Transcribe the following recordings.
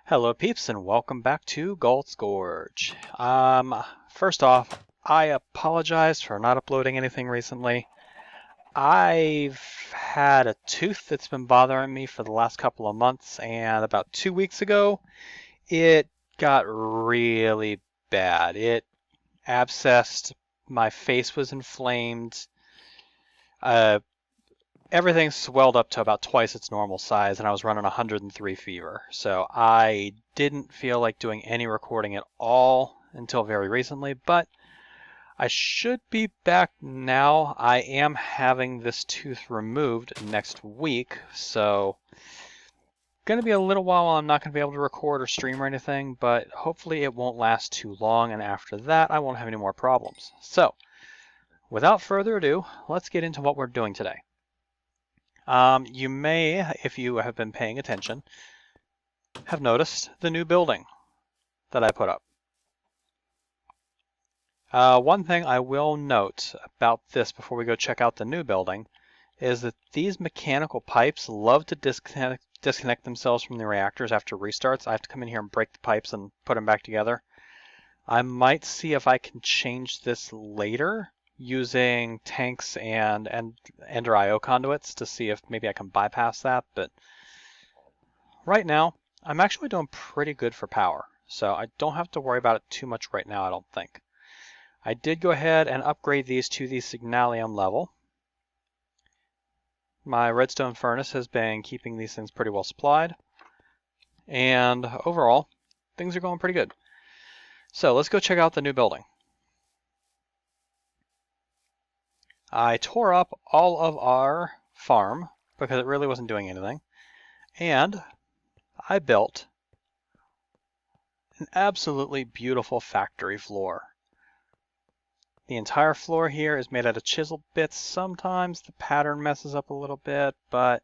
Hello peeps and welcome back to Gult's Gorge. First off, I apologize for not uploading anything recently. I've had a tooth that's been bothering me for the last couple of months, and about 2 weeks ago, it got really bad. It abscessed, my face was inflamed, uh, everything swelled up to about twice its normal size, and I was running 103 fever. So I didn't feel like doing any recording at all until very recently, but I should be back now. I am having this tooth removed next week, so going to be a little while I'm not going to be able to record or stream or anything, but hopefully it won't last too long, and after that I won't have any more problems. So without further ado, let's get into what we're doing today. You may, if you have been paying attention, have noticed the new building that I put up. One thing I will note about this before we go check out the new building is that these mechanical pipes love to disconnect themselves from the reactors after restarts. I have to come in here and break the pipes and put them back together. I might see if I can change this later using tanks and Ender IO conduits to see if maybe I can bypass that, but right now I'm actually doing pretty good for power, so I don't have to worry about it too much right now, I don't think. I did go ahead and upgrade these to the Signalium level. My redstone furnace has been keeping these things pretty well supplied, and overall things are going pretty good. So let's go check out the new building. I tore up all of our farm because it really wasn't doing anything, and I built an absolutely beautiful factory floor. The entire floor here is made out of chiseled bits. Sometimes the pattern messes up a little bit, but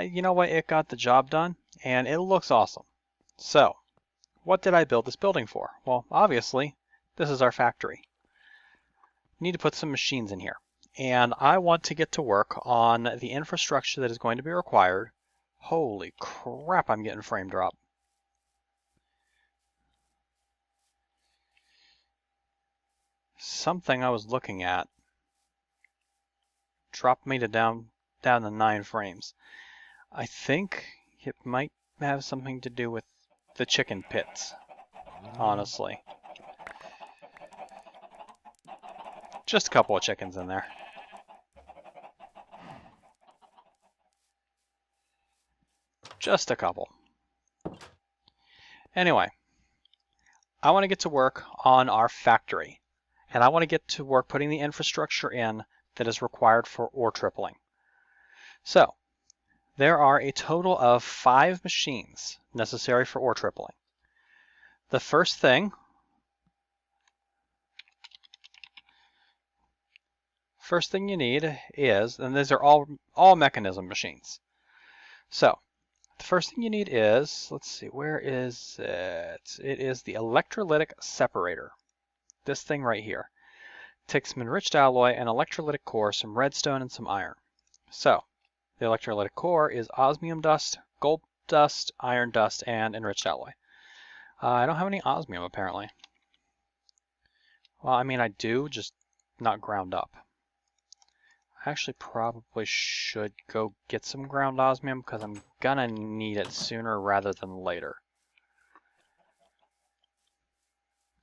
you know what? It got the job done, and it looks awesome. So, what did I build this building for? Well, obviously, this is our factory. Need to put some machines in here, and I want to get to work on the infrastructure that is going to be required. Holy crap, I'm getting frame drop. Something I was looking at dropped me to down to 9 frames. I think it might have something to do with the chicken pits, honestly. Just a couple of chickens in there. Just a couple. Anyway, I want to get to work on our factory, and I want to get to work putting the infrastructure in that is required for ore tripling. So, there are a total of 5 machines necessary for ore tripling. The first thing you need is, and these are all Mekanism machines. So, the first thing you need is, let's see, where is it? It is the electrolytic separator. This thing right here. Takes some enriched alloy, an electrolytic core, some redstone, and some iron. So, the electrolytic core is osmium dust, gold dust, iron dust, and enriched alloy. I don't have any osmium apparently. Well, I mean I do, just not ground up. I actually probably should go get some ground osmium because I'm gonna need it sooner rather than later.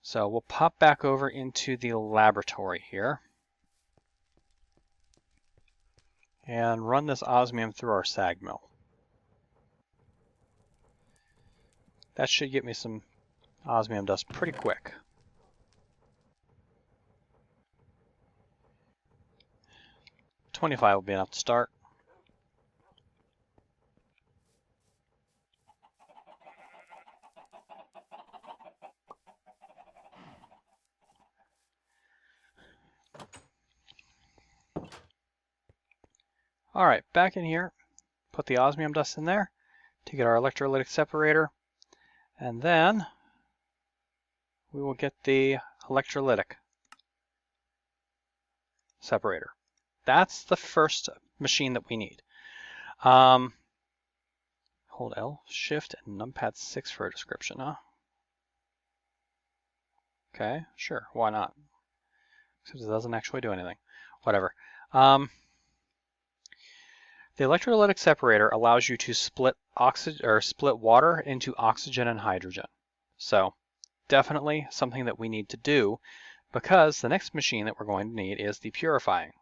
So we'll pop back over into the laboratory here and run this osmium through our sag mill. That should get me some osmium dust pretty quick. $25 will be enough to start. Alright, back in here, put the osmium dust in there to get our electrolytic separator, and then we will get the electrolytic separator. That's the first machine that we need. Hold L, Shift, and numpad 6 for a description, huh? Okay, sure, why not? Except it doesn't actually do anything. Whatever. The electrolytic separator allows you to split water into oxygen and hydrogen. So definitely something that we need to do, because the next machine that we're going to need is the purifier.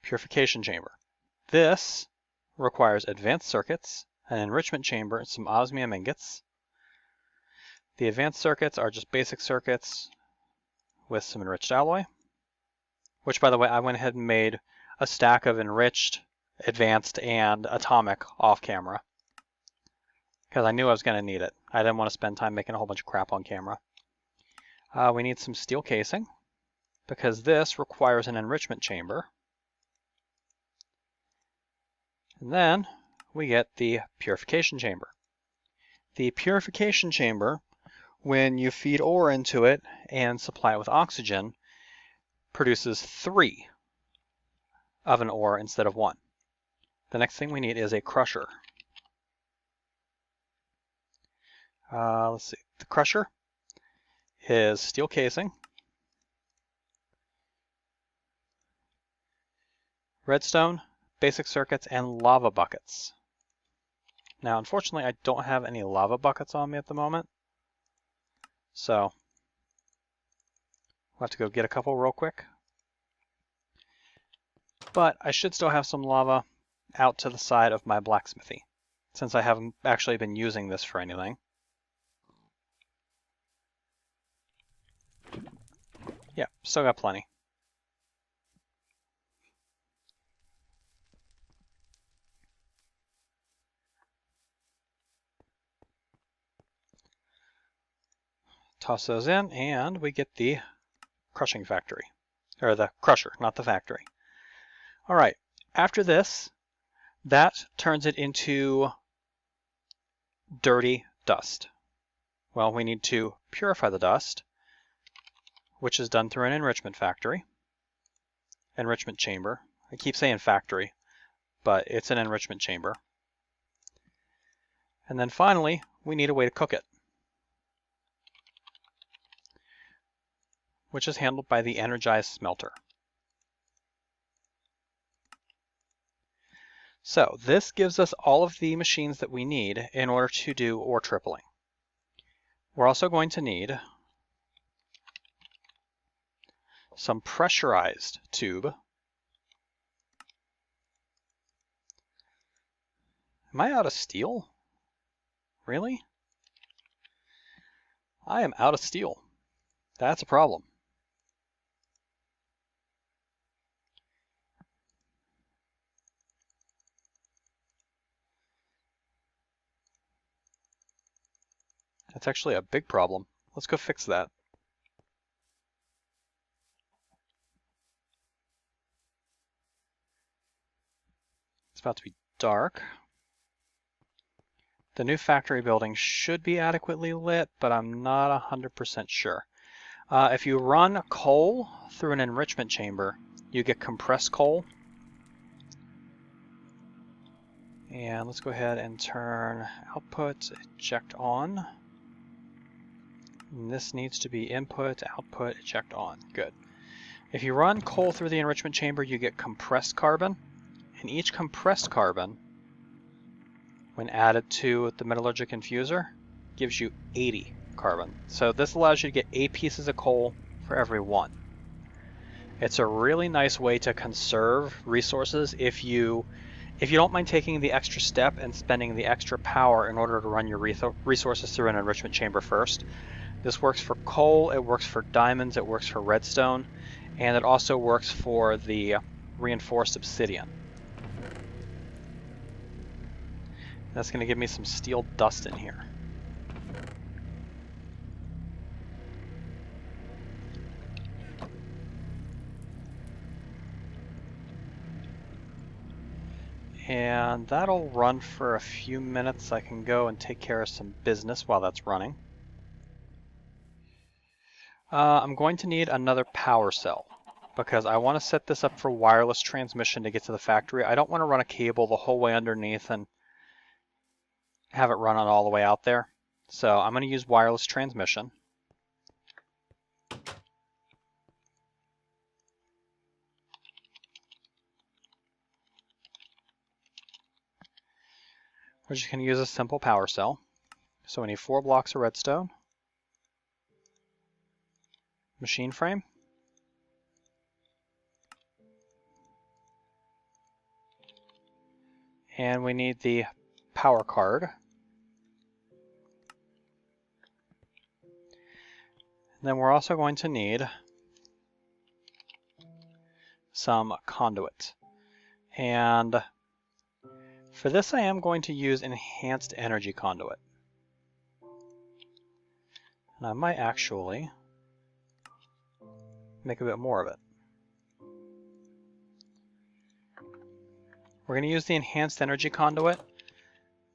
Purification chamber. This requires advanced circuits, an enrichment chamber, and some osmium ingots. The advanced circuits are just basic circuits with some enriched alloy, which, by the way, I went ahead and made a stack of enriched, advanced, and atomic off camera because I knew I was going to need it. I didn't want to spend time making a whole bunch of crap on camera. We need some steel casing because this requires an enrichment chamber. And then we get the purification chamber. The purification chamber, when you feed ore into it and supply it with oxygen, produces 3 of an ore instead of 1. The next thing we need is a crusher. Let's see. The crusher is steel casing, redstone, basic circuits, and lava buckets. Now, unfortunately, I don't have any lava buckets on me at the moment, so we'll have to go get a couple real quick. But I should still have some lava out to the side of my blacksmithy, since I haven't actually been using this for anything. Yeah, still got plenty. Toss those in, and we get the crushing factory. Or the crusher, not the factory. All right, after this, that turns it into dirty dust. Well, we need to purify the dust, which is done through an enrichment chamber. I keep saying factory, but it's an enrichment chamber. And then finally, we need a way to cook it, which is handled by the energized smelter. So this gives us all of the machines that we need in order to do ore tripling. We're also going to need some pressurized tube. Am I out of steel? Really? I am out of steel. That's a problem. That's actually a big problem. Let's go fix that. It's about to be dark. The new factory building should be adequately lit, but I'm not 100% sure. If you run coal through an enrichment chamber, you get compressed coal. And let's go ahead and turn output eject on. And this needs to be input, output, eject on. Good. If you run coal through the enrichment chamber, you get compressed carbon. And each compressed carbon, when added to the metallurgic infuser, gives you 80 carbon. So this allows you to get 8 pieces of coal for every 1. It's a really nice way to conserve resources if you don't mind taking the extra step and spending the extra power in order to run your resources through an enrichment chamber first. This works for coal, it works for diamonds, it works for redstone, and it also works for the reinforced obsidian. That's going to give me some steel dust in here. And that'll run for a few minutes. I can go and take care of some business while that's running. I'm going to need another power cell. because I want to set this up for wireless transmission to get to the factory. I don't want to run a cable the whole way underneath and have it run on all the way out there. So I'm going to use wireless transmission. We're just going to use a simple power cell. So we need 4 blocks of redstone, machine frame, and we need the power card. And then we're also going to need some conduit. And for this I am going to use enhanced energy conduit. And I might actually make a bit more of it. We're going to use the enhanced energy conduit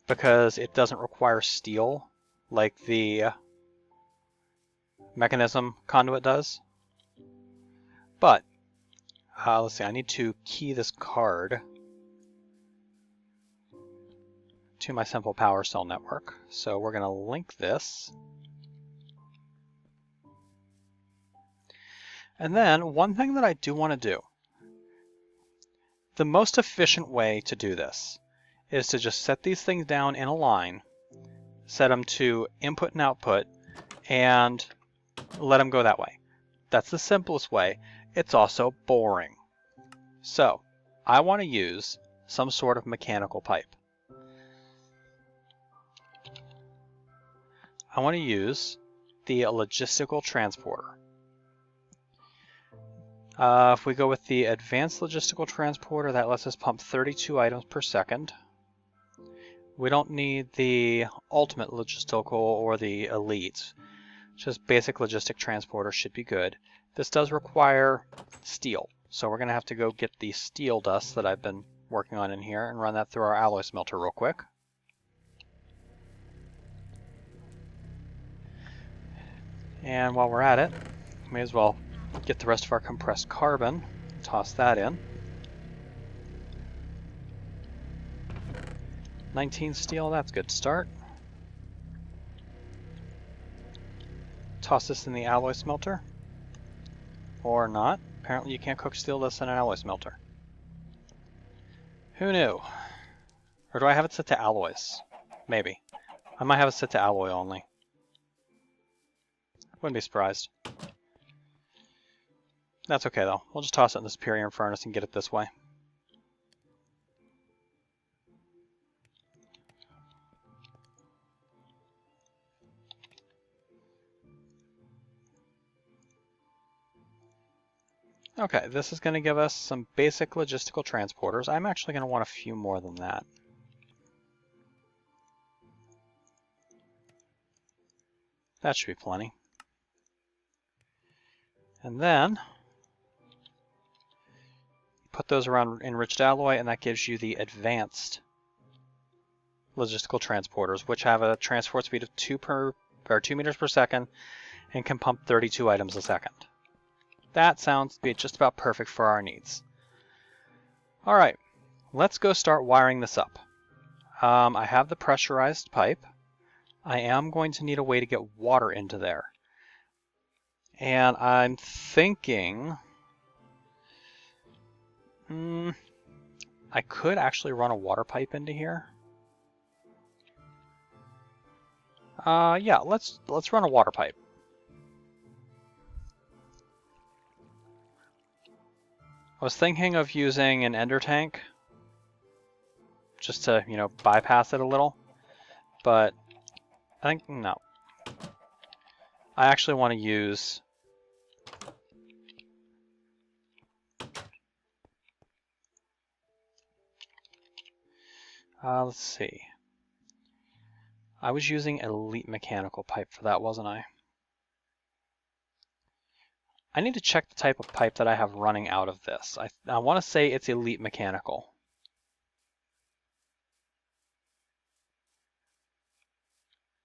because it doesn't require steel like the Mekanism conduit does. But, let's see, I need to key this card to my simple power cell network. So we're going to link this. And then one thing that I do want to do, the most efficient way to do this is to just set these things down in a line, set them to input and output, and let them go that way. That's the simplest way. It's also boring. So I want to use some sort of mechanical pipe. I want to use the logistical transporter. If we go with the advanced logistical transporter, that lets us pump 32 items per second. We don't need the ultimate logistical or the elite. Just basic logistic transporter should be good. This does require steel, so we're going to have to go get the steel dust that I've been working on in here and run that through our alloy smelter real quick. And while we're at it, may as well get the rest of our compressed carbon, toss that in. 19 steel, that's a good start. Toss this in the alloy smelter. Or not. Apparently you can't cook steel dust in an alloy smelter. Who knew? Or do I have it set to alloys? Maybe. I might have it set to alloy only. Wouldn't be surprised. That's okay though. We'll just toss it in the superior furnace and get it this way. Okay, this is going to give us some basic logistical transporters. I'm actually going to want a few more than that. That should be plenty. And then put those around enriched alloy, and that gives you the advanced logistical transporters, which have a transport speed of 2 meters per second and can pump 32 items a second. That sounds to be just about perfect for our needs. All right, let's go start wiring this up. I have the pressurized pipe. I am going to need a way to get water into there. And I'm thinking I could actually run a water pipe into here. Yeah, let's run a water pipe. I was thinking of using an ender tank just to, bypass it a little, but I think no. I actually want to use let's see. I was using elite mechanical pipe for that, wasn't I? I need to check the type of pipe that I have running out of this. I want to say it's elite mechanical.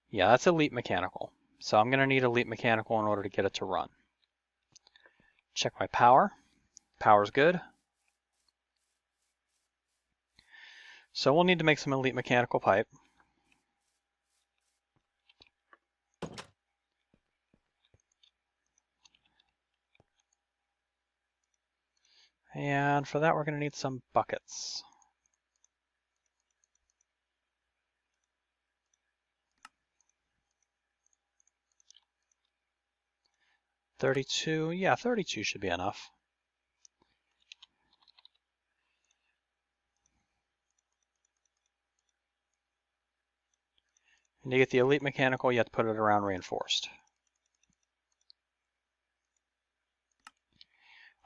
Yeah, that's elite mechanical. So I'm going to need elite mechanical in order to get it to run. Check my power. Power's good. So we'll need to make some elite mechanical pipe. And for that, we're going to need some buckets. Yeah, 32 should be enough. And to get the elite mechanical, you have to put it around reinforced.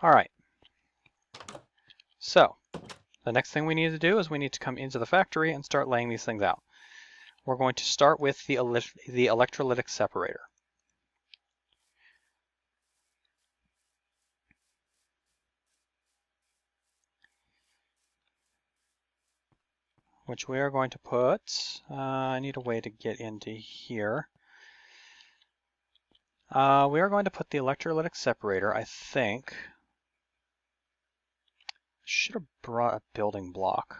All right. So the next thing we need to do is we need to come into the factory and start laying these things out. We're going to start with the electrolytic separator. Which we are going to put, I need a way to get into here. We are going to put the electrolytic separator, I think. Should have brought a building block.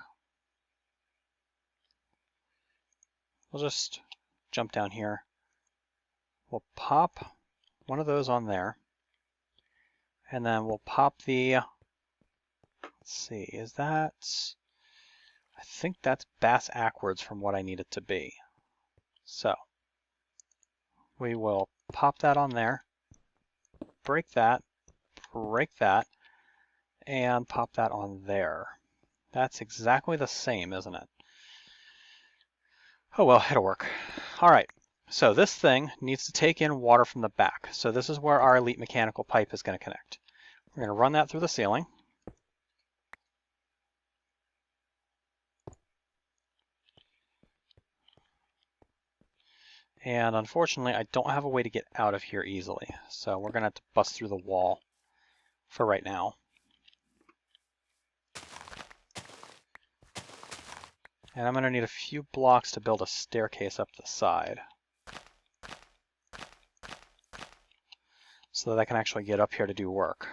We'll just jump down here. We'll pop one of those on there. And then we'll pop the, let's see, is that, I think that's bass backwards from what I need it to be. So we will pop that on there, break that, and pop that on there. That's exactly the same, isn't it? Oh well, it'll work. All right, so this thing needs to take in water from the back. So this is where our elite mechanical pipe is going to connect. We're going to run that through the ceiling. And unfortunately, I don't have a way to get out of here easily. So we're going to have to bust through the wall for right now. And I'm going to need a few blocks to build a staircase up the side, so that I can actually get up here to do work.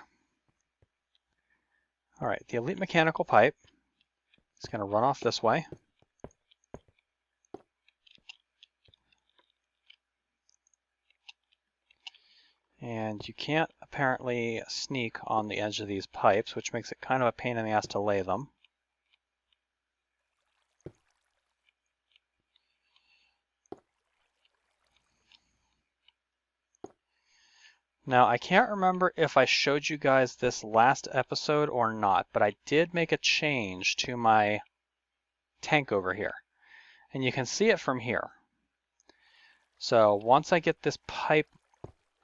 All right, the elite mechanical pipe is going to run off this way. And you can't apparently sneak on the edge of these pipes, which makes it kind of a pain in the ass to lay them. Now, I can't remember if I showed you guys this last episode or not, but I did make a change to my tank over here. And you can see it from here. So once I get this pipe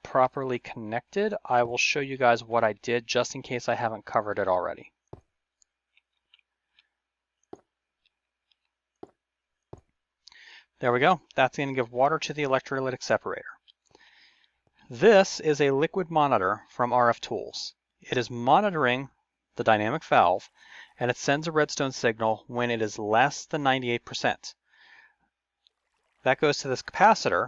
properly connected, I will show you guys what I did just in case I haven't covered it already. There we go. That's going to give water to the electrolytic separator. This is a liquid monitor from RF Tools. It is monitoring the dynamic valve, and it sends a redstone signal when it is less than 98%. That goes to this capacitor,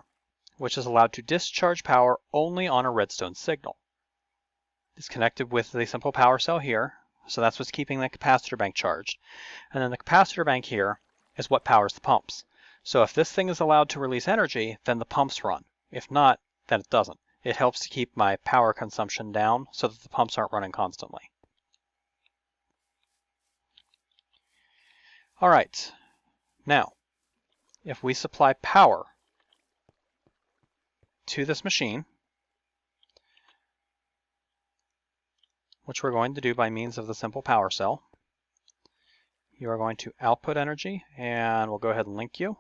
which is allowed to discharge power only on a redstone signal. It's connected with the simple power cell here, so that's what's keeping the capacitor bank charged. And then the capacitor bank here is what powers the pumps. So if this thing is allowed to release energy, then the pumps run. If not, then it doesn't. It helps to keep my power consumption down so that the pumps aren't running constantly. All right, now, if we supply power to this machine, which we're going to do by means of the simple power cell, you are going to output energy, and we'll go ahead and link you.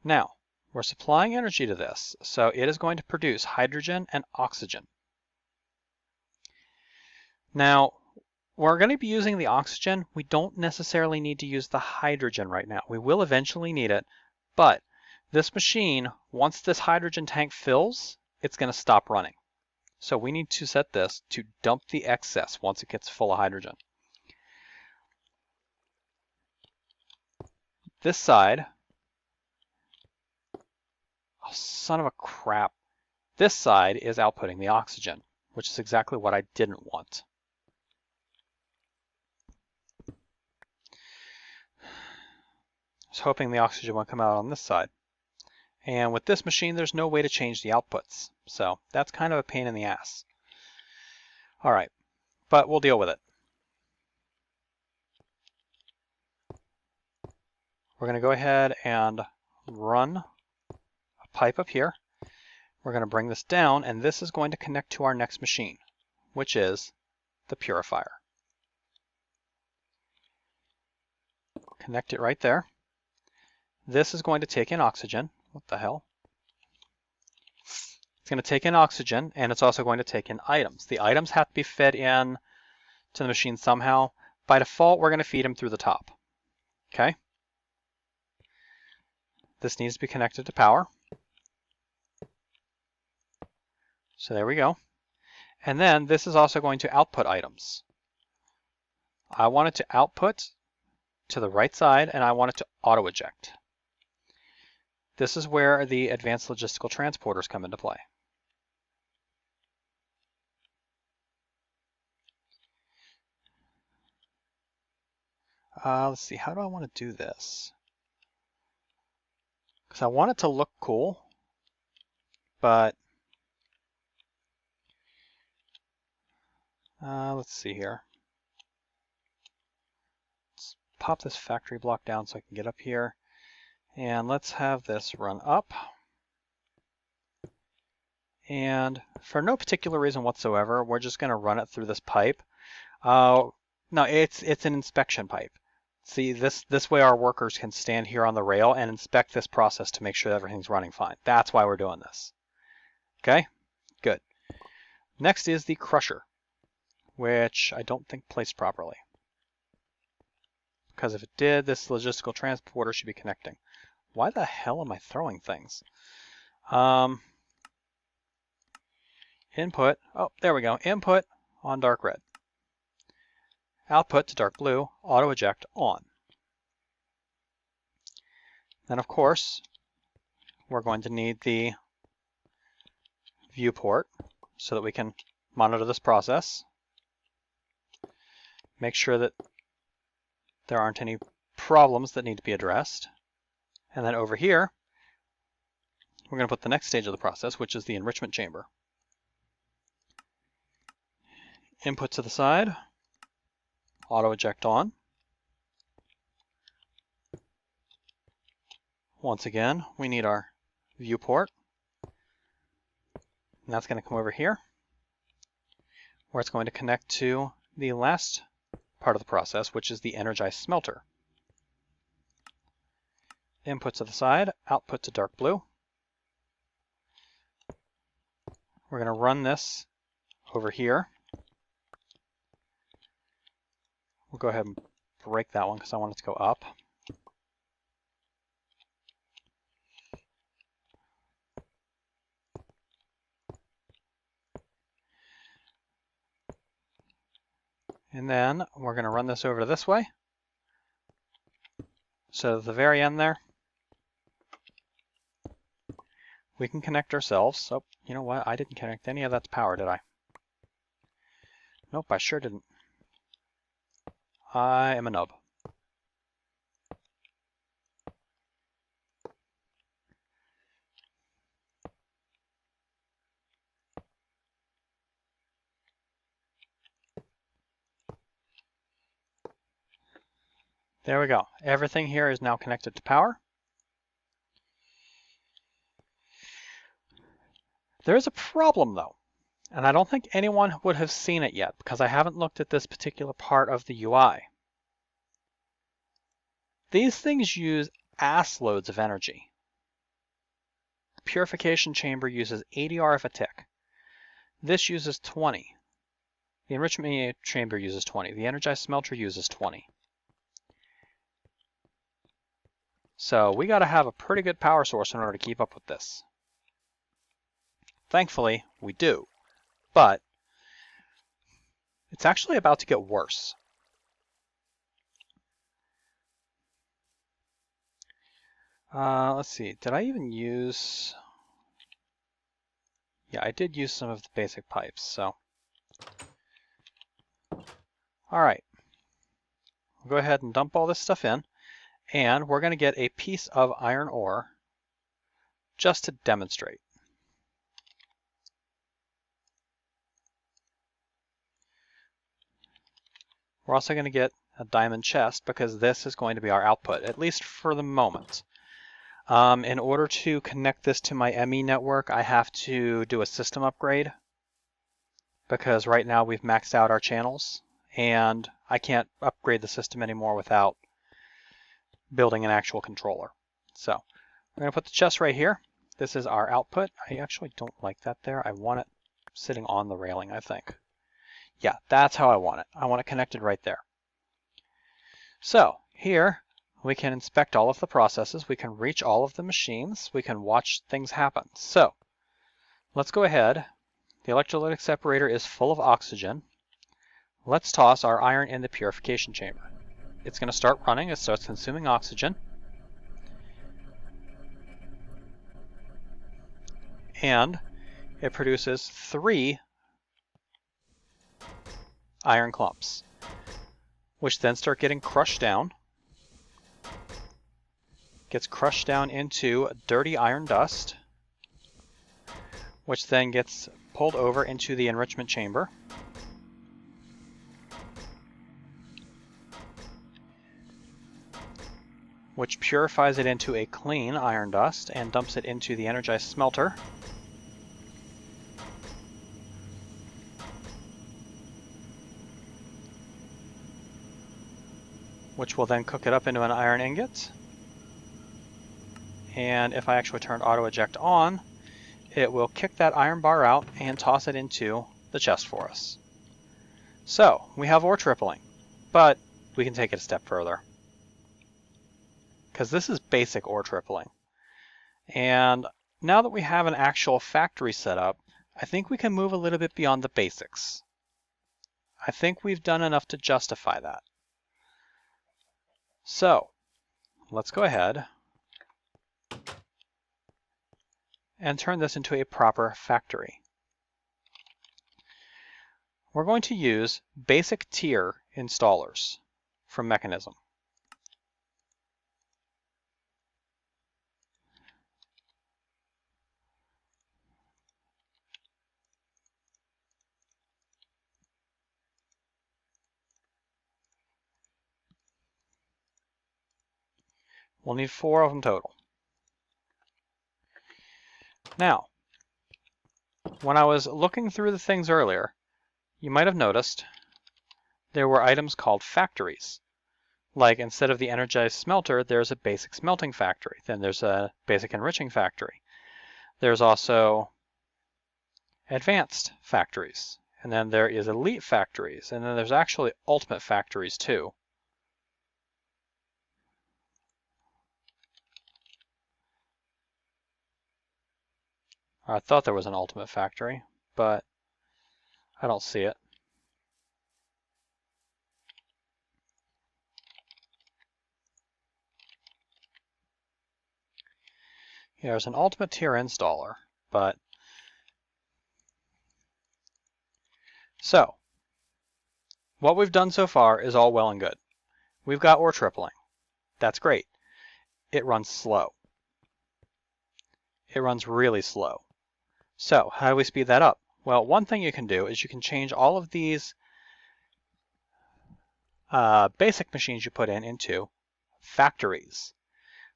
Now, we're supplying energy to this, so it is going to produce hydrogen and oxygen. Now, we're going to be using the oxygen. We don't necessarily need to use the hydrogen right now. We will eventually need it, but this machine, once this hydrogen tank fills, it's going to stop running. So we need to set this to dump the excess once it gets full of hydrogen. This side Oh, son of a crap. This side is outputting the oxygen, which is exactly what I didn't want. I was hoping the oxygen would come out on this side. And with this machine, there's no way to change the outputs. So that's kind of a pain in the ass. All right, but we'll deal with it. We're going to go ahead and run a pipe up here. We're going to bring this down, and this is going to connect to our next machine, which is the purifier. Connect it right there. This is going to take in oxygen. What the hell? It's going to take in oxygen, and it's also going to take in items. The items have to be fed in to the machine somehow. By default, we're going to feed them through the top. Okay? This needs to be connected to power. So there we go. And then this is also going to output items. I want it to output to the right side, and I want it to auto-eject. This is where the advanced logistical transporters come into play. Let's see, how do I want to do this? Because I want it to look cool, but let's see here. Let's pop this factory block down so I can get up here. And let's have this run up. And for no particular reason whatsoever, we're just going to run it through this pipe. No, it's an inspection pipe. See, this way our workers can stand here on the rail and inspect this process to make sure everything's running fine. That's why we're doing this. Okay, good. Next is the crusher, which I don't think placed properly. Because if it did, this logistical transporter should be connecting. Why the hell am I throwing things? Input, oh, there we go. Input on dark red. Output to dark blue, auto eject on. Then of course, we're going to need the viewport so that we can monitor this process. Make sure that there aren't any problems that need to be addressed. And then over here, we're going to put the next stage of the process, which is the enrichment chamber. Input to the side, auto eject on. Once again, we need our viewport. And that's going to come over here, where it's going to connect to the last part of the process, which is the energized smelter. Input to the side, output to dark blue. We're going to run this over here. We'll go ahead and break that one because I want it to go up. And then we're going to run this over this way. So at the very end there, we can connect ourselves. Oh, you know what? I didn't connect any of that to power, did I? Nope, I sure didn't. I am a nub. There we go. Everything here is now connected to power. There is a problem though, and I don't think anyone would have seen it yet because I haven't looked at this particular part of the UI. These things use ass loads of energy. The purification chamber uses 80 RF a tick. This uses 20. The enrichment chamber uses 20. The energized smelter uses 20. So we got to have a pretty good power source in order to keep up with this. Thankfully, we do, but it's actually about to get worse. Let's see, did I even use... Yeah, I did use some of the basic pipes, so. All right, we'll go ahead and dump all this stuff in, and we're going to get a piece of iron ore just to demonstrate. We're also going to get a diamond chest because this is going to be our output, at least for the moment. In order to connect this to my ME network, I have to do a system upgrade because right now we've maxed out our channels and I can't upgrade the system anymore without building an actual controller. So we're going to put the chest right here. This is our output. I actually don't like that there. I want it sitting on the railing, I think. Yeah, that's how I want it. I want it connected right there. So here we can inspect all of the processes. We can reach all of the machines. We can watch things happen. So let's go ahead. The electrolytic separator is full of oxygen. Let's toss our iron in the purification chamber. It's going to start running. It starts consuming oxygen. And it produces 3 iron clumps, which then start getting crushed down. Gets crushed down into dirty iron dust, which then gets pulled over into the enrichment chamber. Which purifies it into a clean iron dust and dumps it into the energized smelter. Which will then cook it up into an iron ingot. And if I actually turn auto eject on, it will kick that iron bar out and toss it into the chest for us. So we have ore tripling, but we can take it a step further. Because this is basic ore tripling. And now that we have an actual factory set up, I think we can move a little bit beyond the basics. I think we've done enough to justify that. So let's go ahead and turn this into a proper factory. We're going to use basic tier installers from Mekanism. We'll need 4 of them total. Now, when I was looking through the things earlier, you might have noticed there were items called factories. Like instead of the energized smelter, there's a basic smelting factory. Then there's a basic enriching factory. There's also advanced factories. And then there is elite factories. And then there's actually ultimate factories too. I thought there was an ultimate factory, but I don't see it. Yeah, there's an ultimate tier installer, but so what we've done so far is all well and good. We've got ore tripling. That's great. It runs slow. It runs really slow. So how do we speed that up? Well, one thing you can do is you can change all of these basic machines you put in into factories.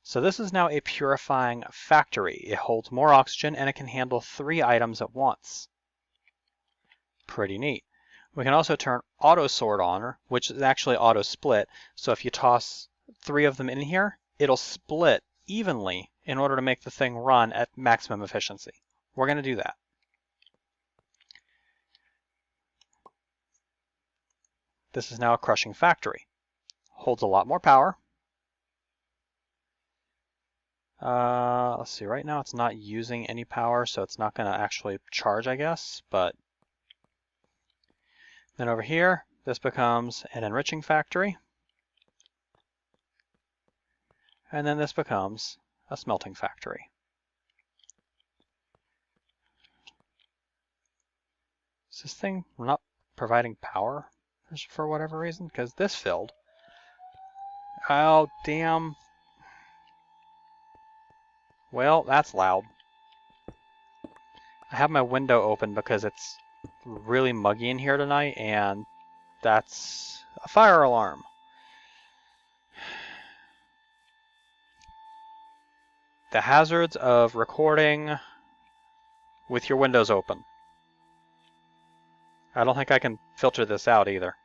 So this is now a purifying factory. It holds more oxygen and it can handle 3 items at once. Pretty neat. We can also turn auto sort on, which is actually auto split. So if you toss 3 of them in here, it'll split evenly in order to make the thing run at maximum efficiency. We're going to do that. This is now a crushing factory. Holds a lot more power. Let's see, right now it's not using any power, so it's not going to actually charge, I guess. But then over here, this becomes an enriching factory. And then this becomes a smelting factory. Is this thing not providing power for whatever reason? Because this filled. Oh, damn. Well, that's loud. I have my window open because it's really muggy in here tonight, and that's a fire alarm. The hazards of recording with your windows open. I don't think I can filter this out either.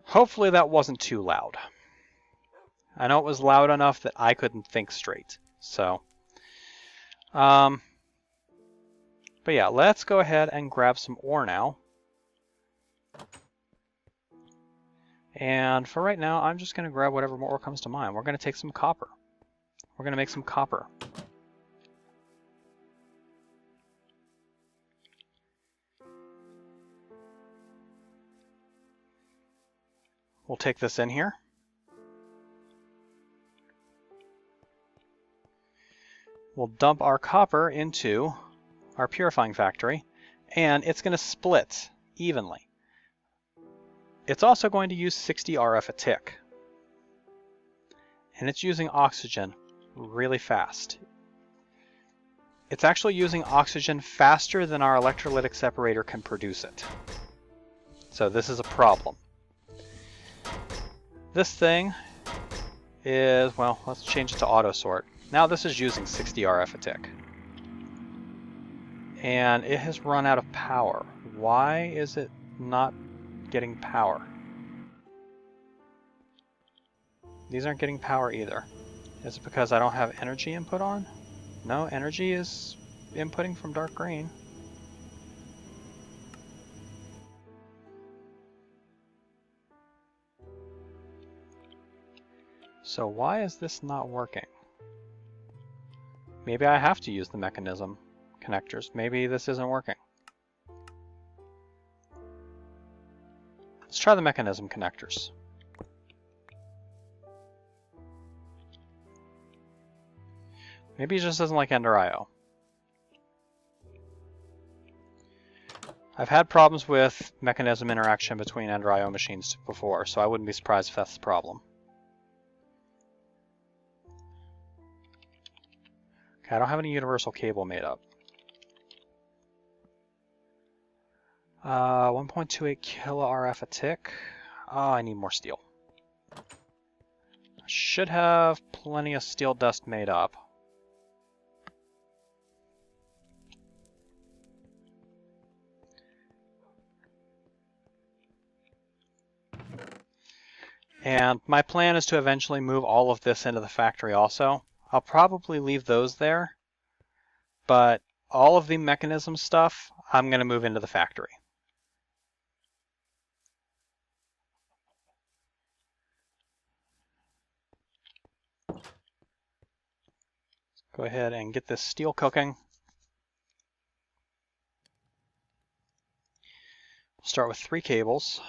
Hopefully that wasn't too loud. I know it was loud enough that I couldn't think straight. So, but yeah, let's go ahead and grab some ore now. And for right now, I'm just going to grab whatever more ore comes to mind. We're going to take some copper. We're going to make some copper. We'll take this in here. We'll dump our copper into our purifying factory, and it's going to split evenly. It's also going to use 60 RF a tick. And it's using oxygen really fast. It's actually using oxygen faster than our electrolytic separator can produce it. So this is a problem. This thing is, well, let's change it to auto sort. Now this is using 60 RF a tick. And it has run out of power. Why is it not getting power? These aren't getting power either. Is it because I don't have energy input on? No, energy is inputting from dark green. So why is this not working? Maybe I have to use the Mekanism connectors. Maybe this isn't working. Let's try the Mekanism connectors. Maybe it just doesn't like Ender IO. I've had problems with Mekanism interaction between Ender IO machines before, so I wouldn't be surprised if that's the problem. Okay, I don't have any universal cable made up. 1.28 kilo RF a tick. Oh, I need more steel. I should have plenty of steel dust made up. And my plan is to eventually move all of this into the factory also. I'll probably leave those there, but all of the Mekanism stuff I'm going to move into the factory. Go ahead and get this steel cooking. Start with 3 cables,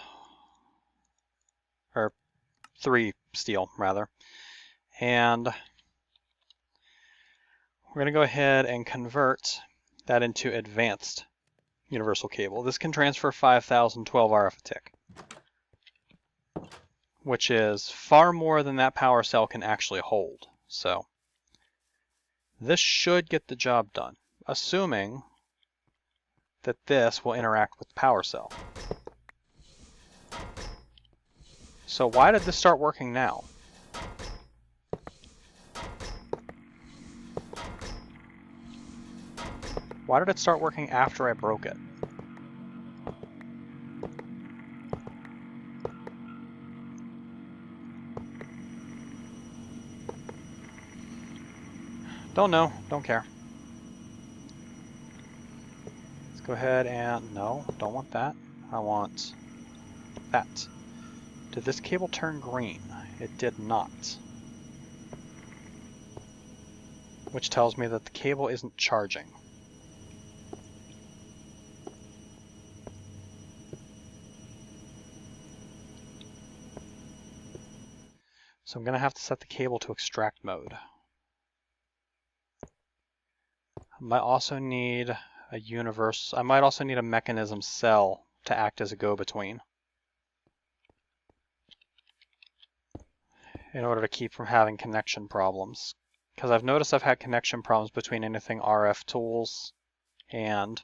or 3 steel rather, and we're going to go ahead and convert that into advanced universal cable. This can transfer 5,012 RF a tick, which is far more than that power cell can actually hold. So this should get the job done, assuming that this will interact with the power cell. So why did this start working now? Why did it start working after I broke it? Don't know, don't care. Let's go ahead and, no, don't want that. I want that. Did this cable turn green? It did not. Which tells me that the cable isn't charging. So I'm going to have to set the cable to extract mode. Might also need a universe. I might also need a mechanism cell to act as a go-between in order to keep from having connection problems. Because I've noticed I've had connection problems between anything RF tools and...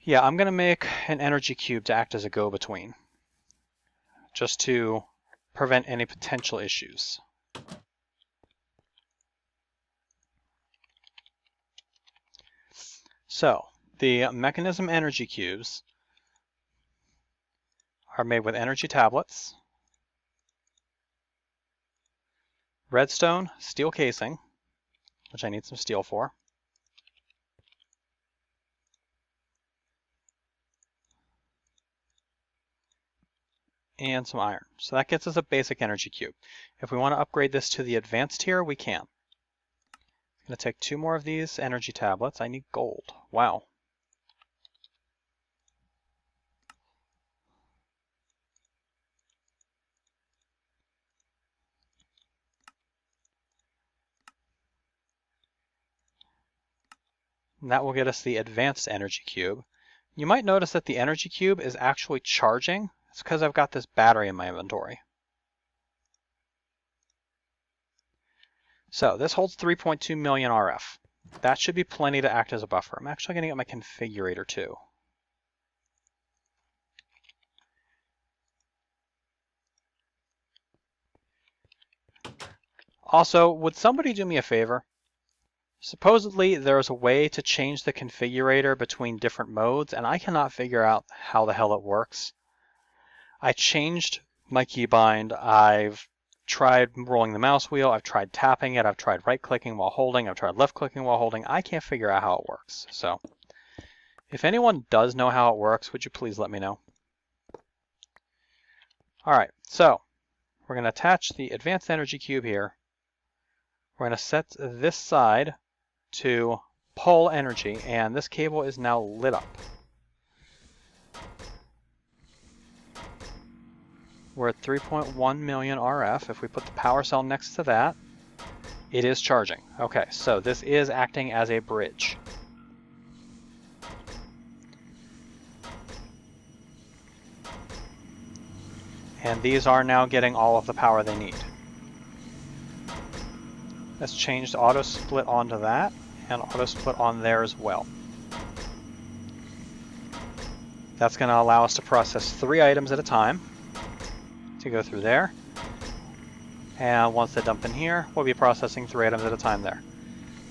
Yeah, I'm going to make an energy cube to act as a go-between, just to prevent any potential issues. So, the Mekanism energy cubes are made with energy tablets, redstone, steel casing, which I need some steel for, and some iron. So that gets us a basic energy cube. If we want to upgrade this to the advanced tier, we can. I'm going to take 2 more of these energy tablets. I need gold. Wow. And that will get us the advanced energy cube. You might notice that the energy cube is actually charging. It's because I've got this battery in my inventory. So this holds 3.2 million RF. That should be plenty to act as a buffer. I'm actually going to get my configurator too. Also, would somebody do me a favor? Supposedly there's a way to change the configurator between different modes, and I cannot figure out how the hell it works. I changed my keybind. I've tried rolling the mouse wheel. I've tried tapping it. I've tried right-clicking while holding. I've tried left-clicking while holding. I can't figure out how it works. So if anyone does know how it works, would you please let me know? All right, so we're going to attach the advanced energy cube here. We're going to set this side to pull energy, and this cable is now lit up. We're at 3.1 million RF. If we put the power cell next to that, it is charging. Okay, so this is acting as a bridge. And these are now getting all of the power they need. Let's change the auto split onto that, and auto split on there as well. That's going to allow us to process 3 items at a time. To go through there, and once they dump in here, we'll be processing 3 items at a time there.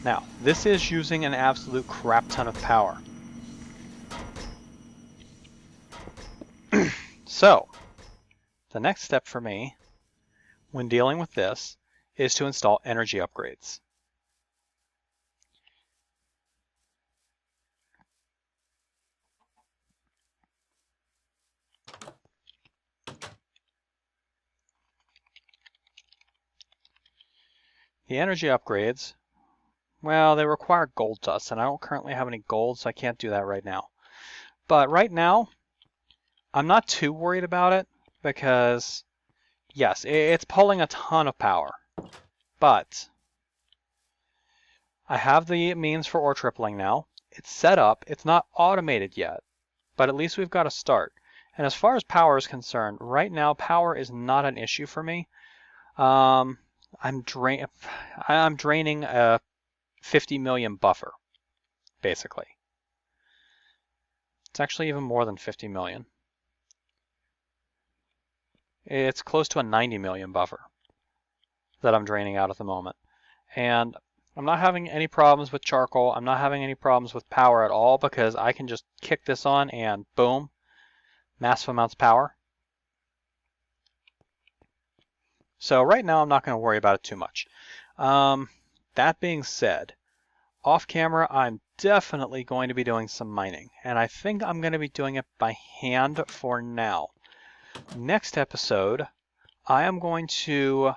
Now, this is using an absolute crap ton of power. So, the next step for me when dealing with this is to install energy upgrades. The energy upgrades, well, they require gold dust, and I don't currently have any gold, so I can't do that right now. But right now, I'm not too worried about it, because, yes, it's pulling a ton of power, but I have the means for ore tripling now. It's set up. It's not automated yet, but at least we've got a start. And as far as power is concerned, right now, power is not an issue for me. I'm draining a 50 million buffer, basically. It's actually even more than 50 million. It's close to a 90 million buffer that I'm draining out at the moment. And I'm not having any problems with charcoal. I'm not having any problems with power at all, because I can just kick this on and boom, massive amounts of power. So right now, I'm not going to worry about it too much. That being said, off camera, I'm definitely going to be doing some mining, and I think I'm going to be doing it by hand for now. Next episode, I am going to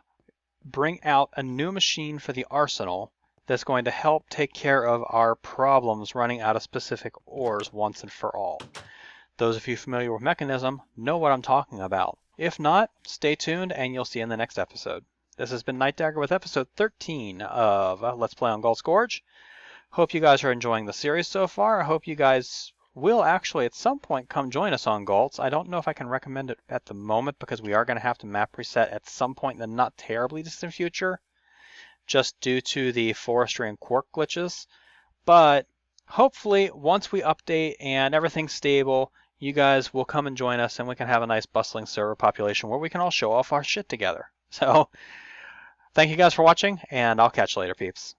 bring out a new machine for the arsenal that's going to help take care of our problems running out of specific ores once and for all. Those of you familiar with Mekanism know what I'm talking about. If not, stay tuned and you'll see in the next episode. This has been Night Dagger with episode 13 of Let's Play on Gult's Gorge. Hope you guys are enjoying the series so far. I hope you guys will actually at some point come join us on Gult's. I don't know if I can recommend it at the moment because we are going to have to map reset at some point in the not terribly distant future, just due to the forestry and quark glitches. But hopefully once we update and everything's stable, you guys will come and join us and we can have a nice bustling server population where we can all show off our shit together. So thank you guys for watching, and I'll catch you later, peeps.